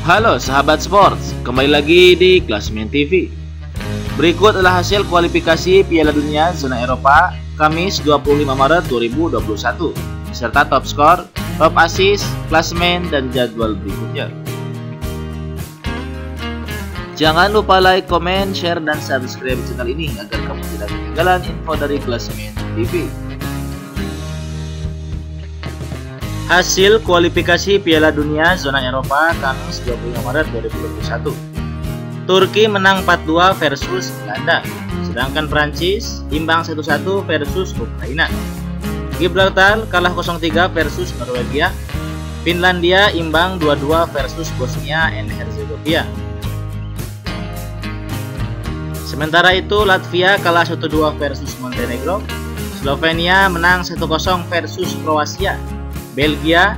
Halo sahabat sports, kembali lagi di Klasmen TV. Berikut adalah hasil kualifikasi Piala Dunia Zona Eropa Kamis 25 Maret 2021 serta top skor, top assist, klasmen, dan jadwal berikutnya. Jangan lupa like, komen, share, dan subscribe channel ini agar kamu tidak ketinggalan info dari Klasmen TV. Hasil kualifikasi Piala Dunia Zona Eropa Kamis 25 Maret 2021. Turki menang 4-2 versus Belanda, sedangkan Prancis imbang 1-1 versus Ukraina. Gibraltar kalah 0-3 versus Norwegia. Finlandia imbang 2-2 versus Bosnia and Herzegovina. Sementara itu Latvia kalah 1-2 versus Montenegro. Slovenia menang 1-0 versus Kroasia. Belgia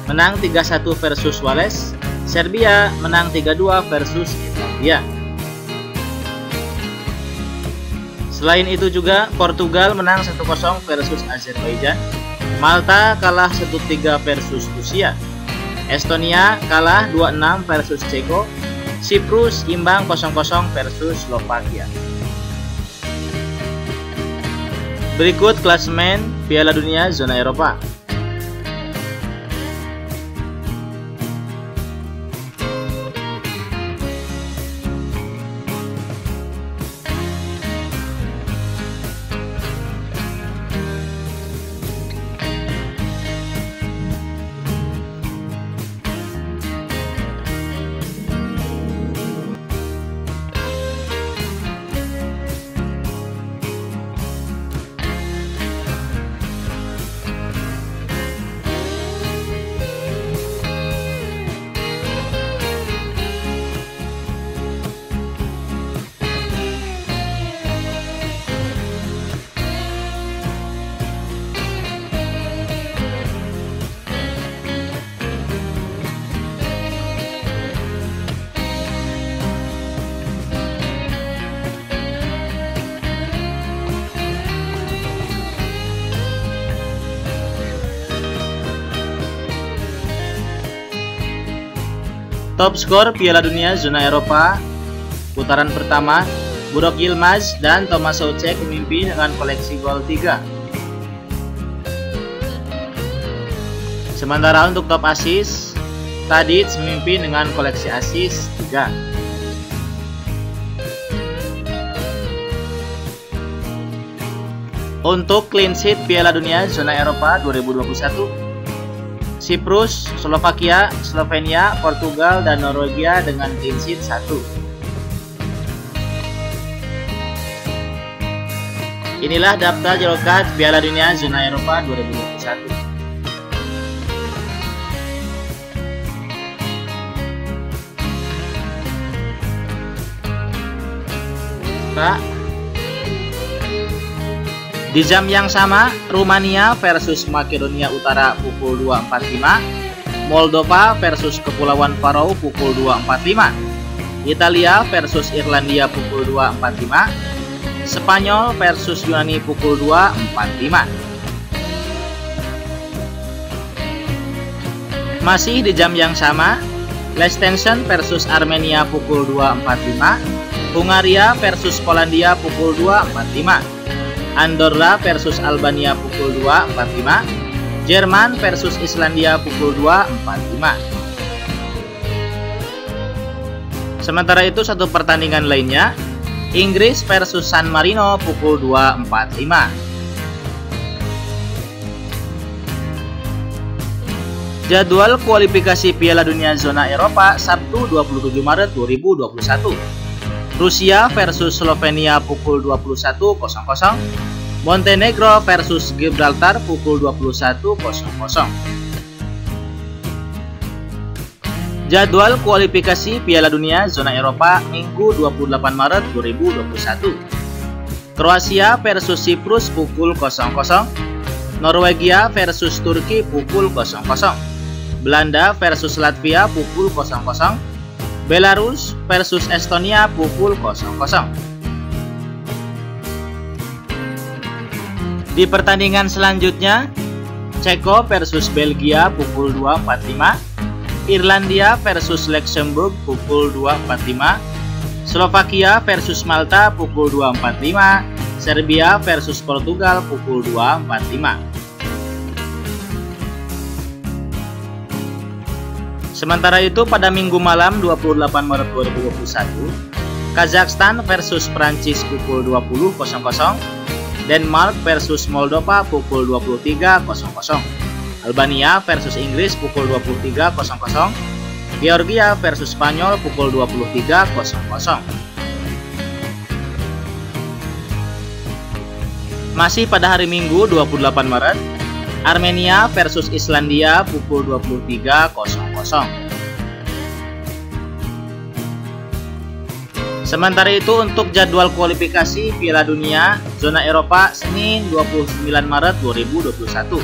menang 3-1 versus Wales. Serbia menang 3-2 versus Italia. Selain itu juga Portugal menang 1-0 versus Azerbaijan. Malta kalah 1-3 versus Rusia. Estonia kalah 2-6 versus Ceko. Siprus imbang 0-0 versus Slovakia. Berikut klasemen Piala Dunia Zona Eropa. Top skor Piala Dunia Zona Eropa putaran pertama, Burak Yilmaz dan Thomas Soucek memimpin dengan koleksi gol 3. Sementara untuk top assist, Tadic memimpin dengan koleksi assist 3. Untuk clean sheet Piala Dunia Zona Eropa 2021, Siprus, Slovakia, Slovenia, Portugal, dan Norwegia dengan clean sheet 1. Inilah daftar julukan Piala Dunia Zona Eropa 2021. Di jam yang sama, Rumania versus Makedonia Utara pukul 2.45, Moldova versus Kepulauan Faroe pukul 2.45, Italia versus Irlandia pukul 2.45, Spanyol versus Yunani pukul 2.45. Masih di jam yang sama, Liechtenstein versus Armenia pukul 2.45, Hungaria versus Polandia pukul 2.45, Andorra versus Albania pukul 2.45, Jerman versus Islandia pukul 2.45. Sementara itu satu pertandingan lainnya, Inggris versus San Marino pukul 2.45. Jadwal kualifikasi Piala Dunia Zona Eropa Sabtu 27 Maret 2021. Rusia versus Slovenia pukul 21.00, Montenegro versus Gibraltar pukul 21.00. Jadwal kualifikasi Piala Dunia Zona Eropa Minggu 28 Maret 2021. Kroasia versus Siprus pukul 00, Norwegia versus Turki pukul 00, Belanda versus Latvia pukul 00, Belarus versus Estonia pukul 00. Di pertandingan selanjutnya, Ceko versus Belgia pukul 2.45, Irlandia versus Luxembourg pukul 2.45, Slovakia versus Malta pukul 2.45, Serbia versus Portugal pukul 2.45. Sementara itu pada Minggu malam 28 Maret 2021, Kazakhstan versus Prancis pukul 20.00, Denmark versus Moldova pukul 23.00, Albania versus Inggris pukul 23.00, Georgia versus Spanyol pukul 23.00. Masih pada hari Minggu 28 Maret, Armenia versus Islandia pukul 23.00. Sementara itu untuk jadwal kualifikasi Piala Dunia zona Eropa Senin 29 Maret 2021.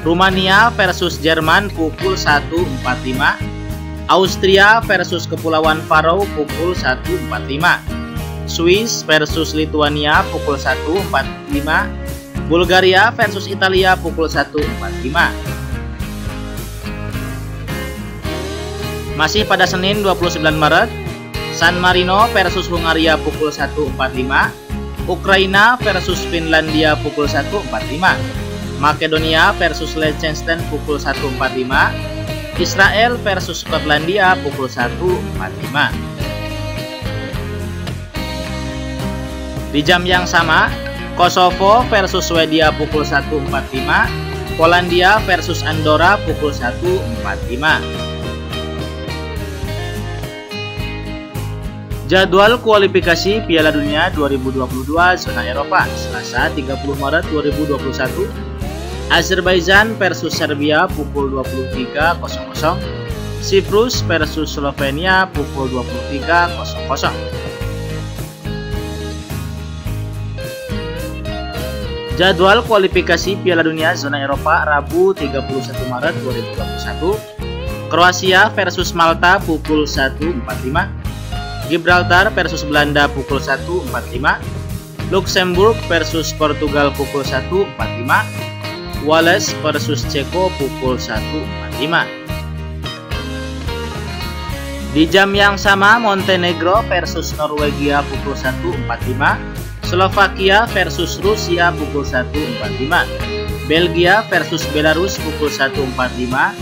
Rumania versus Jerman pukul 1.45, Austria versus Kepulauan Faroe pukul 1.45, Swiss versus Lituania pukul 1.45, Bulgaria versus Italia pukul 1.45. Masih pada Senin 29 Maret, San Marino versus Hungaria pukul 1.45, Ukraina versus Finlandia pukul 1.45, Makedonia versus Liechtenstein pukul 1.45, Israel versus Skotlandia pukul 1.45. Di jam yang sama, Kosovo versus Swedia pukul 1.45, Polandia versus Andorra pukul 1.45. Jadwal kualifikasi Piala Dunia 2022 zona Eropa Selasa 30 Maret 2021, Azerbaijan versus Serbia pukul 23.00, Siprus versus Slovenia pukul 23.00. Jadwal kualifikasi Piala Dunia zona Eropa Rabu 31 Maret 2021, Kroasia versus Malta pukul 1.45, Gibraltar versus Belanda pukul 1.45, Luxembourg versus Portugal pukul 1.45, Wales versus Ceko pukul 1.45. Di jam yang sama, Montenegro versus Norwegia pukul 1.45, Slovakia versus Rusia pukul 1.45, Belgia versus Belarus pukul 1.45,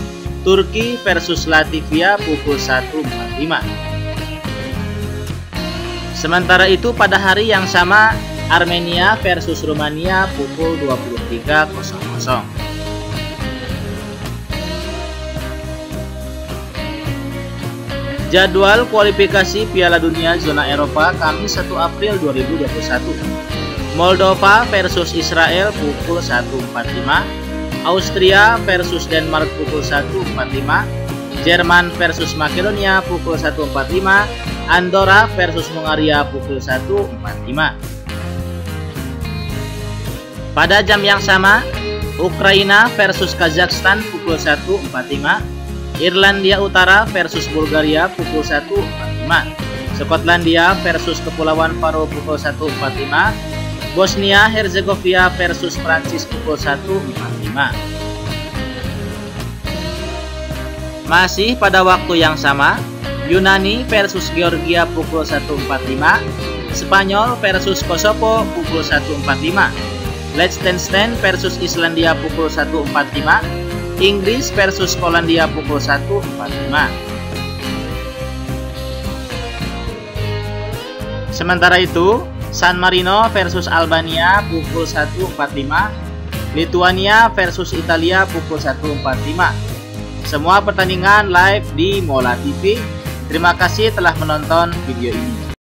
Turki versus Latvia pukul 1.45. Sementara itu pada hari yang sama, Armenia versus Rumania pukul 23.00. Jadwal kualifikasi Piala Dunia zona Eropa Kamis 1 April 2021. Moldova versus Israel pukul 1.45, Austria versus Denmark pukul 1.45, Jerman versus Makedonia pukul 1.45, Andorra versus Hungaria pukul 1.45. Pada jam yang sama, Ukraina versus Kazakhstan pukul 1.45, Irlandia Utara versus Bulgaria pukul 1.45, Skotlandia versus Kepulauan Faroe pukul 1.45, Bosnia Herzegovina versus Prancis pukul 1.45. Masih pada waktu yang sama, Yunani versus Georgia pukul 1.45, Spanyol versus Kosovo pukul 1.45, Liechtenstein versus Islandia pukul 1.45, Inggris versus Polandia pukul 1.45. Sementara itu, San Marino versus Albania pukul 1.45, Lituania versus Italia pukul 1.45. Semua pertandingan live di Mola TV. Terima kasih telah menonton video ini.